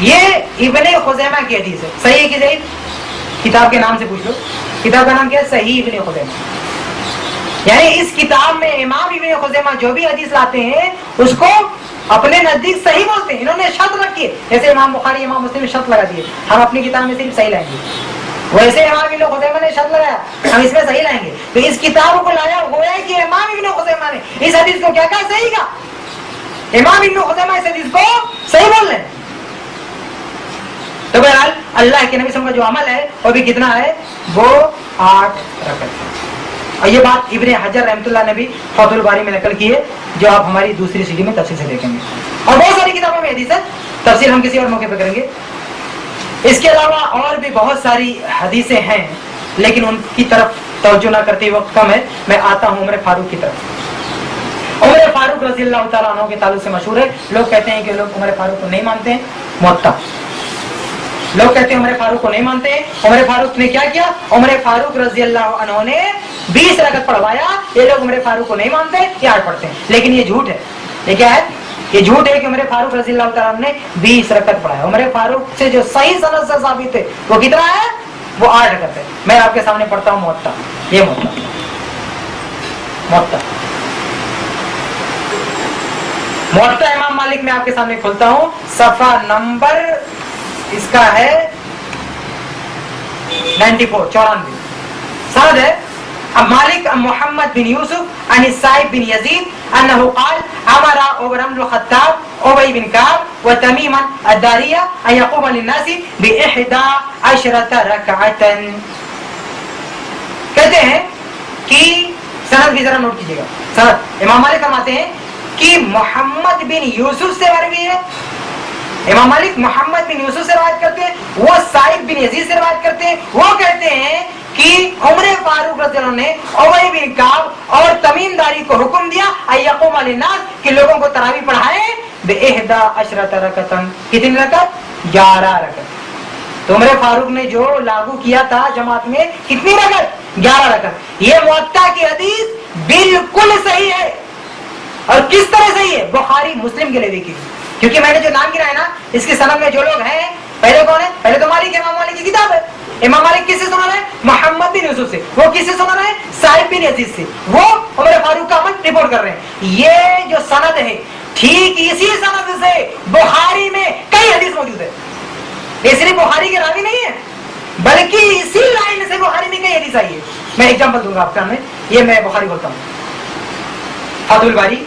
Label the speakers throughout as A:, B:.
A: یہ ابن خزیمہ کی حدیث ہے. صحیح ہے کہ ضعیف؟ کتاب کے نام سے پوچھ لو. کتاب کا نام کیا ہے؟ صحیح ابن خزیمہ. یعنی اس کتاب میں امام ابن خزیمہ جو بھی حدیث لاتے ہیں اس کو اپنے نزدیک صحیح بولتے ہیں. انہوں نے شرط رکھی ہے, جیسے امام بخاری امام مسلم نے شرط لگا دی ہے ہم اپنی کتاب میں صرف صحیح لائیں گے, ویسے امام ابن خزیمہ نے شرط لگایا ہم اس میں صحیح لائیں گے. تو اس کتاب کو لایا ہوا ہے کہ امام ابن خزیمہ نے اس حدیث کو کیا کہا؟ صحیح کہا. امام ابن خزیمہ اس حدیث کو صحیح بول رہے ہیں. تو بہرحال اللہ کے نبی صلی اللہ علیہ وسلم کا جو عمل ہے وہ بھی کتنا ہے؟ وہ 8 رکعت ہے. اور یہ بات ابن حجر رحمۃ اللہ نے بھی فتح الباری میں نقل کی ہے, جو آپ ہماری دوسری سیڑھی میں تفصیل سے دیکھیں گے. اور بہت ساری کتابوں میں حدیث ہے, تفصیل ہم کسی اور موقع پہ کریں گے. اس کے علاوہ اور بھی بہت ساری حدیثیں ہیں, لیکن ان کی طرف توجہ نہ کرتے وقت کم ہے. میں آتا ہوں عمر فاروق کی طرف. عمر فاروق رضی اللہ تعالیٰ عنہ کے تعلق سے مشہور ہے. لوگ کہتے ہیں کہ لوگ عمر فاروق کو نہیں مانتے ہیں, موطا. لوگ کہتے ہیں عمر فاروق کو نہیں مانتے ہیں. عمر فاروق نے کیا کیا؟ عمر فاروق رضی اللہ عنہ نے 20 رکعت پڑھوایا. یہ لوگ عمر فاروق کو نہیں مانتے, یہ 8 پڑھتے ہیں. لیکن یہ جھوٹ ہے. یہ کیا ہے؟ یہ جھوٹ ہے کہ عمر فاروق رضی اللہ تعالیٰ عنہ نے 20 رکعت پڑھایا. عمر فاروق سے جو صحیح سند سے ثابت ہے وہ کتنا ہے؟ وہ 8 رکعت ہے. میں آپ کے سامنے پڑھتا ہوں موطا. یہ موطا امام مالک میں آپ کے سامنے کھولتا ہوں. صفحہ نمبر اس کا ہے 94. سند ہے اب مالک محمد بن یوسف عن السائب بن یزید انه قال امر عمر بن الخطاب ابی بن کعب وتمیم الداریہ ان يقوم للناس ب11 رکعتا. کہتے ہیں کہ سند بھی ذرا نوٹ کیجیے گا. سند امام مالک فرماتے ہیں کہ محمد بن یوسف سے مروی ہے. امام مالک محمد بن یوسف سے روایت کرتے ہیں, وہ سائب بن یزید سے روایت کرتے ہیں. وہ کہتے ہیں کہ عمر فاروق رضی اللہ عنہ نے ابی بن کعب اور تمیم داری کو حکم دیا ان یقوم للناس کہ لوگوں کو تراویح پڑھائیں ب11 رکعتا. کتنی رکعت؟ 11 رکعت. تو عمر فاروق نے جو لاگو کیا تھا جماعت میں کتنی رکعت؟ 11 رکعت. یہ موطا کی حدیث بالکل صحیح ہے. اور کس طرح صحیح ہے؟ بخاری مسلم کے لیے کی. کیونکہ میں نے جو نام گرا ہے نا, اس کی سند میں جو لوگ ہیں, پہلے کون ہے؟ پہلے تو مالک, امام مالک کی کتاب ہے. امام مالک کس سے سنا ہے؟ محمد بن یوسف سے. وہ کس سے سنا ہے؟ سائب بن یزید سے. وہ عمر فاروق کا عمل رپورٹ کر رہے ہیں. یہ جو سند ہے ٹھیک اسی سند سے بخاری میں کئی حدیث موجود ہے. یہ صرف بخاری کے راوی نہیں ہے, بلکہ اسی لائن سے بخاری میں کئی حدیث آئی ہے. میں ایگزامپل دوں گا آپ کے سامنے. یہ میں بخاری بولتا ہوں, فتح الباری,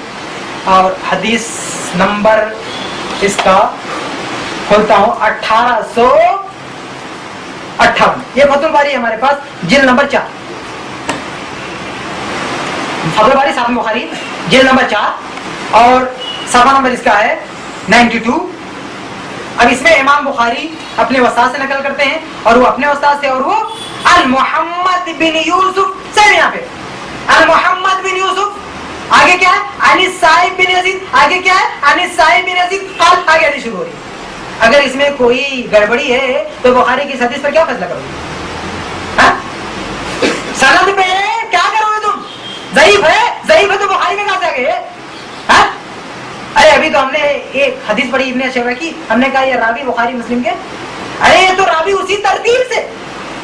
A: اور حدیث نمبر اس کا کھولتا ہوں 1858. یہ فتح الباری ہے ہمارے پاس, جلد نمبر 4. فتح الباری ساتھ میں بخاری, جلد نمبر 4 اور صفحہ نمبر اس کا ہے 92. اب اس میں امام بخاری اپنے استاد سے نقل کرتے ہیں, اور وہ اپنے استاد سے, اور وہ محمد بن یوسف سے. یہاں پہ محمد بن یوسف, آگے کیا ہے؟ عن السائب بن یزید, آگے کیا ہے؟ عن السائب بن یزید قال. آگے حدیث شروع ہو رہی ہے. اگر اس میں کوئی گڑبڑی ہے تو بخاری کی حدیث پر کیا فیصلہ کرو گے؟ سند پہ کیا کرو گے تم؟ ضعیف ہے, ضعیف ہے تو بخاری میں کہاں سے آ گئے؟ ارے ابھی تو ہم نے ایک حدیث پڑھی ابن شیبہ کی, ہم نے کہا یہ راوی بخاری مسلم کے. ارے یہ تو راوی اسی ترتیب سے,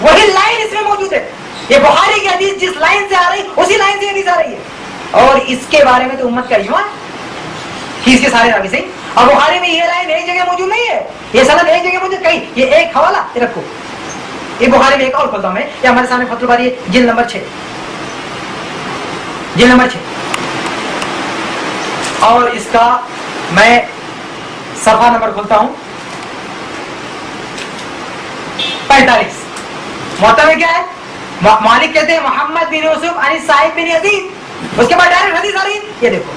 A: وہی لائن اس میں موجود ہے. یہ بخاری کی حدیث جس لائن سے آ رہی اسی لائن سے حدیث آ رہی ہے. اور اس کے بارے میں تو امت کا اجماع کہ اس کے سارے راوی صحیح. اور بخاری میں یہ لائن ایک جگہ موجود نہیں ہے, یہ سند ایک جگہ موجود کہیں. یہ ایک حوالہ رکھو, یہ بخاری میں ایک اور کھولتا ہوں میں, یہ ہمارے سامنے فتح الباری جلد نمبر 6, جلد نمبر 6, اور اس کا میں صفحہ نمبر کھولتا ہوں 45. موطا میں کیا ہے؟ مالک کہتے ہیں محمد بن یوسف عن السائب بن یزید. اس کے بعد ڈائریکٹ حدیث آ رہی ہے. یہ دیکھو,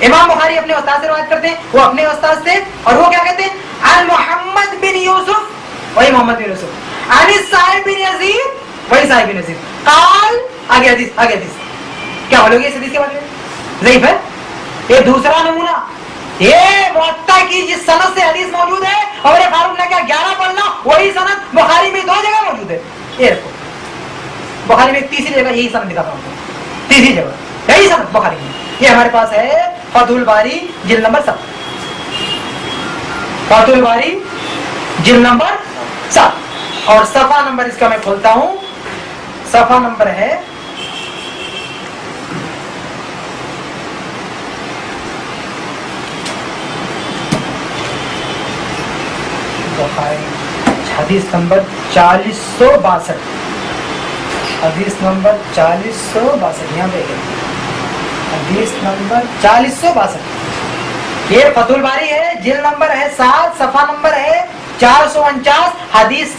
A: امام بخاری اپنے استاد سے روایت کرتے ہیں, وہ اپنے استاد سے, اور وہ کیا کہتے ہیں؟ عن محمد بن یوسف, وہی محمد بن یوسف, عن السائب بن یزید, وہی سائب بن یزید قال. آگے حدیث, آگے حدیث کیا بولو گے اس حدیث کے بارے میں؟ ضعیف ہے. یہ دوسرا نمونہ, یہ موطا کی جس سند سے حدیث موجود ہے, عمر فاروق نے کیا 11 پڑھنا, وہی سند بخاری میں 2 جگہ موجود ہے. یہ رکھو, بخاری میں ایک تیسری جگہ یہی سند دکھاتا ہوں, تیسری جگہ یہی سند بخاری میں. یہ ہمارے پاس ہے فتح الباری جلد نمبر 7. फातुल बारी जिल्द नंबर 7 और सफा नंबर इसका मैं खोलता हूं, सफा नंबर है हदीस नंबर 4062, हदीस नंबर 4062, यहाँ पे हदीस नंबर 4062। ये फतुल बारी है, जिल्द नंबर है 7, सफा नंबर है 449, हदीस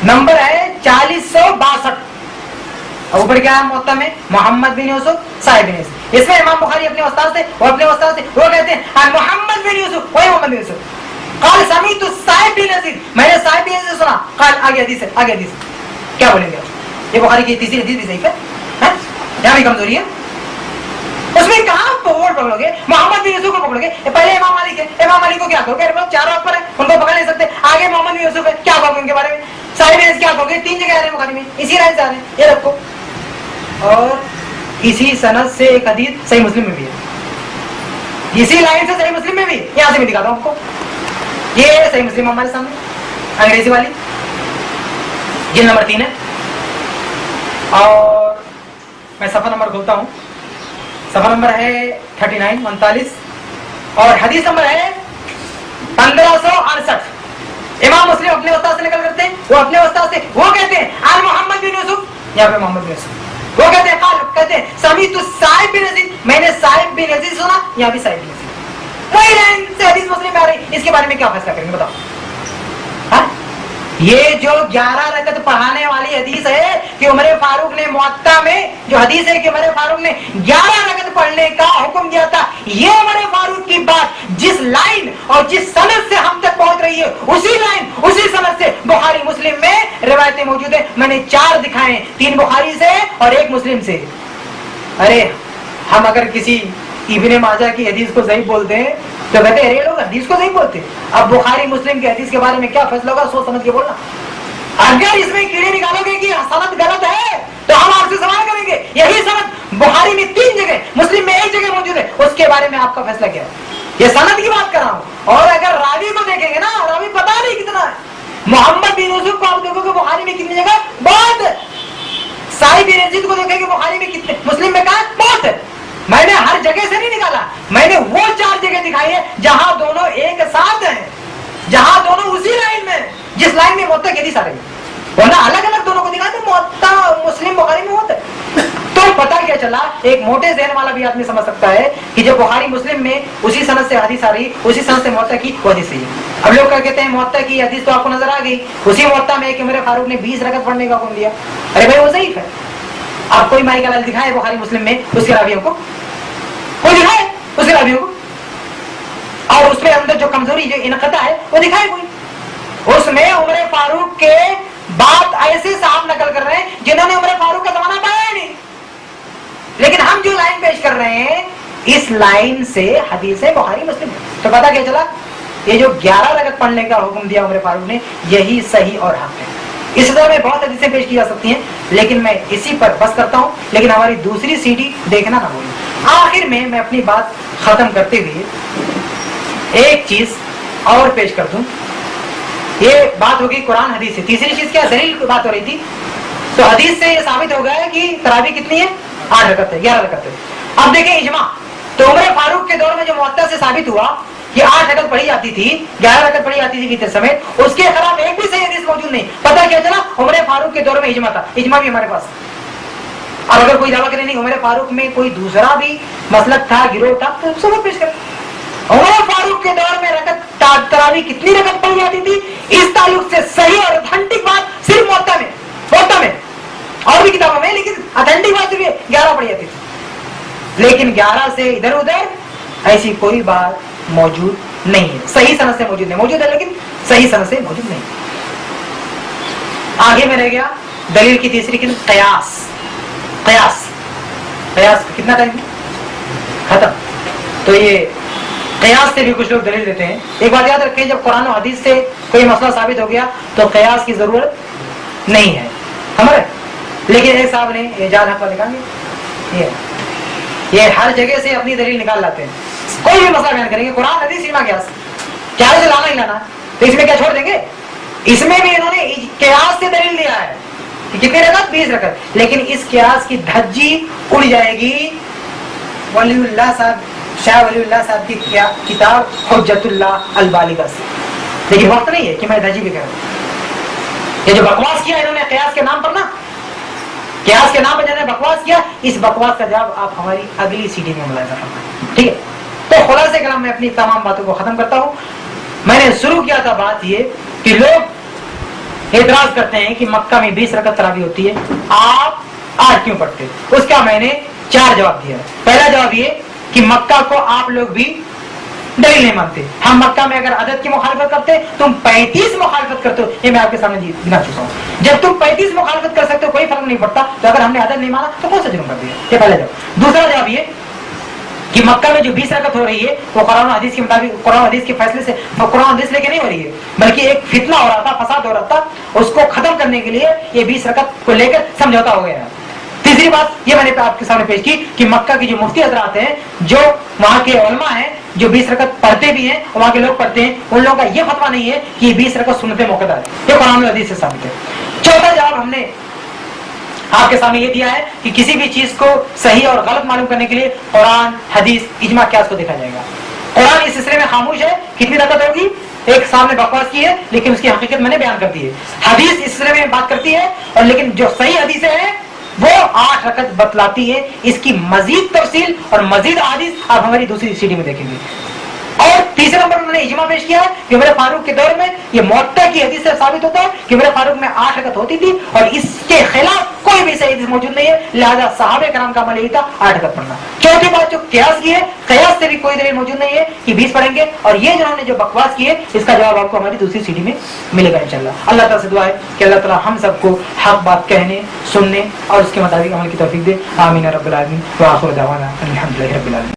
A: नंबर है 4062। और ऊपर क्या है मुअत्ता में? मोहम्मद बिन यूसुफ साहिब बिन यूसुफ। इसमें इमाम बुखारी अपने उस्ताद से वो कहते हैं मोहम्मद बिन यूसुफ, वही मोहम्मद बिन यूसुफ काल समीतु साहिब बिन यजीद, मैंने साहिब बिन यजीद सुना। काल आगे हदीस है, आगे हदीस क्या बोलेंगे? ये बुखारी की तीसरी हदीस भी सही है, यहाँ भी कमजोरी है। उसमें कहाँ वर्ड पकड़ोगे? मोहम्मद बिन यूसुफ को पकड़ोगे। पहले इमाम मालिक है, इमाम मालिक को क्या करोगे? चारों पर है, उनको पकड़ नहीं सकते। आगे मोहम्मद बिन यूसुफ है, क्या कहोगे उनके बारे में? साहिब बिन क्या कहोगे? 3 जगह आ रहे हैं बुखारी में, इसी राय से आ रहे हैं, ये रखो। और इसी सनद से एक हदीस सही मुस्लिम में भी है, इसी लाइन से सही मुस्लिम में भी, यहाँ से मैं दिखाता हूँ आपको। ये सही मुस्लिम हमारे सामने अंग्रेजी वाली, जिल्द नंबर 3 है। और मैं सफा नंबर खोलता हूँ, सफा नंबर है 39 और हदीस नंबर है 1568। इमाम मुस्लिम अपने उस्ताद से निकल करते हैं, वो अपने उस्ताद से वो कहते हैं आल मोहम्मद बिन यूसुफ, यहाँ पे मोहम्मद बिन यूसुफ, वो कहते हैं समीतु साहिब बिन यजीद, मैंने साहिब बिन यजीद सुना, यहाँ भी साहिब बिन यजीद, वही लाइन से हदीस मुस्लिम में आ रही। इसके बारे में क्या फैसला करेंगे बताओ? ये जो 11 रकत पढ़ाने वाली हदीस है कि उमर फारूक ने मुअत्ता में जो हदीस है कि उमर फारूक ने 11 रकत पढ़ने का हुक्म दिया था, ये उमर फारूक की बात जिस लाइन और जिस सनद से हम तक पहुंच रही है, उसी लाइन उसी सनद से बुखारी मुस्लिम में रिवायतें मौजूद है। मैंने 4 दिखाए, 3 बुखारी से और 1 मुस्लिम से। अरे हम अगर किसी इब्ने माजा की हदीस को सही बोलते हैं तो कहते हैं लोग हदीस को नहीं बोलते। अब बुखारी मुस्लिम की हदीस के बारे में क्या फैसला होगा, सोच समझ के बोलना। अगर इसमें कीड़े निकालोगे कि सनद गलत है तो हम आपसे सवाल करेंगे, यही सनद बुखारी में 3 जगह, मुस्लिम में 1 जगह मौजूद है, उसके बारे में आपका फैसला क्या है? ये सनद की बात कर रहा हूं। और अगर रावी को देखेंगे ना, रावी पता नहीं कितना है। मोहम्मद बिन यूसुफ को आप देखोगे बुखारी में कितनी जगह? बहुत। साहिब बिन यजीद को देखेंगे बुखारी में कितने, मुस्लिम में कहा? बहुत है। मैंने हर जगह से नहीं निकाला, मैंने वो 4 जगह दिखाई है जहां दोनों एक साथ हैं, जहां दोनों उसी लाइन में, जिस लाइन में मुअत्ता की हदीस आ रही है, वरना अलग अलग दोनों को दिखाते, मुअत्ता मुस्लिम बुखारी में होता है। तो पता क्या चला, एक मोटे ज़हन वाला भी आदमी समझ सकता है कि जब बुखारी मुस्लिम में उसी सनद से हदीस आ रही, उसी सनद से मुअत्ता की वो हदीस सही है। अब लोग क्या कहते हैं, मुअत्ता की हदीस तो आपको नजर आ गई, उसी मुअत्ता में कि उमर फारूक ने 20 रकत पढ़ने का हुक्म दिया। अरे भाई वो सही है। आप कोई माई का दिखाए बुखारी मुस्लिम में उसके रावियों को, कोई दिखाए उसके रावियों को, और उसमें अंदर जो कमजोरी जो इनकता है वो दिखाए कोई। उसमें उमर फारूक के बात ऐसे साहब नकल कर रहे हैं जिन्होंने उमर फारूक का जमाना पाया ही नहीं, लेकिन हम जो लाइन पेश कर रहे हैं इस लाइन से हदीस है बुखारी मुस्लिम। तो पता क्या चला, ये जो 11 रकत पढ़ने का हुक्म दिया उमर फारूक ने, यही सही और हक है। इस तरह में बहुत हदीसें पेश की जा सकती हैं, लेकिन मैं इसी पर बस करता हूं। लेकिन हमारी दूसरी सीढ़ी देखना ना भूलें। आखिर में मैं अपनी बात खत्म करते हुए एक चीज और पेश कर दूं। ये बात होगी कुरान हदीस से। तीसरी चीज क्या, दलील की बात हो रही थी। तो हदीस से ये साबित हो गया है कि तरावी कितनी है? 8 रकत है, 11 रकत है। अब देखें इजमा, तो उमर फारूक के दौर में जो मुअत्ता से साबित हुआ कि 8 रकत पढ़ी जाती थी, 11 रकत पढ़ी जाती थी वितर समेत, उसके खिलाफ एक भी सही हदीस मौजूद नहीं। पता क्या चला, उमर फारूक के दौर में इजमा था। इजमा भी हमारे पास। और अगर कोई दावा करे नहीं उमर फारूक में कोई दूसरा भी मसलक था, गिरोह था, तो सबूत पेश कर। उमर फारूक के दौर में रकत तरावी कितनी रकत पढ़ी जाती थी, इस ताल्लुक से सही और ऑथेंटिक बात सिर्फ मुअत्ता में और भी किताबों में, लेकिन ऑथेंटिक बात सिर्फ 11 पढ़ी जाती थी। लेकिन 11 से इधर उधर ऐसी कोई बात मौजूद नहीं है, सही सनद से मौजूद नहीं, मौजूद है लेकिन सही सनद से मौजूद नहीं। आगे में रह गया दलील की तीसरी किन, कयास। कयास कितना टाइम खत्म। तो ये कयास से भी कुछ लोग दलील देते हैं। एक बात याद रखें, जब कुरान और हदीस से कोई मसला साबित हो गया तो कयास की जरूरत नहीं है हमारे। लेकिन एक साहब ने ये जान हक निकाल लिया, ये हर जगह से अपनी दलील निकाल लाते हैं। कोई भी मसला बयान करेंगे, कुरान हदीस इमा कयास, क्या इसे लाना ही लाना, तो इसमें क्या छोड़ देंगे? इसमें भी इन्होंने कियास से दलील दिया है कि कितनी रकत? 20 रकत। लेकिन इस कियास की धज्जी उड़ जाएगी वलीउल्लाह साहब, शाह वलीउल्लाह साहब की किताब हुज्जतुल्लाह अल बालिगा से। लेकिन वक्त नहीं है कि मैं धज्जी भी करूं। ये जो बकवास किया इन्होंने कियास के नाम पर ना, कियास के नाम पर जिन्होंने बकवास किया, इस बकवास का जवाब आप हमारी अगली सीडी में मुलाहिजा फरमाएं, ठीक है? तो खुलासे कलाम में अपनी तमाम बातों को खत्म करता हूं। मैंने शुरू किया था बात ये कि लोग एतराज करते हैं कि मक्का में 20 रकत तरावी होती है, आप 8 क्यों पढ़ते? उसका मैंने 4 जवाब दिया। पहला जवाब ये कि मक्का को आप लोग भी दलील नहीं मानते। हम मक्का में अगर अदद की मुखालफत करते, तुम 35 मुखालफत करते हो, ये मैं आपके सामने गिना चुका हूं। जब तुम 35 मुखालफत कर सकते हो, कोई फर्क नहीं पड़ता, तो अगर हमने अदद नहीं माना तो कौन सा जुर्म कर दिया? ये पहला जवाब। दूसरा जवाब ये कि मक्का में जो 20 रकत हो रही है वो कुरान हदीस के मुताबिक, कुरान हदीस के फैसले से, कुरान हदीस लेके नहीं हो रही है, बल्कि एक फितना हो रहा था, फसाद हो रहा था, उसको खत्म करने के लिए ये 20 रकत को लेकर समझौता हो गया है। तीसरी बात ये मैंने आपके सामने पेश की कि मक्का की जो मुफ्ती हजरात हैं, जो वहां के उलमा हैं, जो 20 रकत पढ़ते भी हैं और वहां के लोग पढ़ते हैं, उन लोगों का ये फतवा नहीं है कि 20 रकत सुन्नत मुक्कदा है, ये कुरान और हदीस से साबित है। चौथा जवाब हमने आपके सामने ये दिया है कि किसी भी चीज को सही और गलत मालूम करने के लिए कुरान, हदीस, इजमा, कियास को देखा जाएगा। कुरान इस सिलसिले में खामोश है, कितनी रकत होगी? एक सामने बकवास की है, लेकिन उसकी हकीकत मैंने बयान कर दी है। हदीस इस सिलसिले में बात करती है, और लेकिन जो सही हदीसें हैं वो 8 रकत बतलाती है। इसकी मजीद तफसील और मजीद हदीस आप हमारी दूसरी सीडी में देखेंगे। और तीसरे नंबर उन्होंने इजमा पेश किया है कि उमर फारूक के दौर में ये मुअत्ता की हदीस से साबित होता है कि उमर फारूक में 8 रकत होती थी, और इसके खिलाफ कोई भी सही हदीस मौजूद नहीं है, लिहाजा सहाबे कराम का अमल यही था 8 रकत पढ़ना। चौथी बात जो कियास की है, कियास से भी कोई दलील मौजूद नहीं है कि 20 पढ़ेंगे, और ये जिन्होंने जो बकवास की है इसका जवाब आपको हमारी दूसरी सीडी में मिलेगा इंशाल्लाह। अल्लाह ताला से दुआ है कि अल्लाह ताला हम सबको हक बात कहने, सुनने और उसके मुताबिक अमल की तौफीक दे। आमीन या रब्बल आलमीन व आखिर दावाना अल्हम्दुलिल्लाहि रब्बिल आलमीन।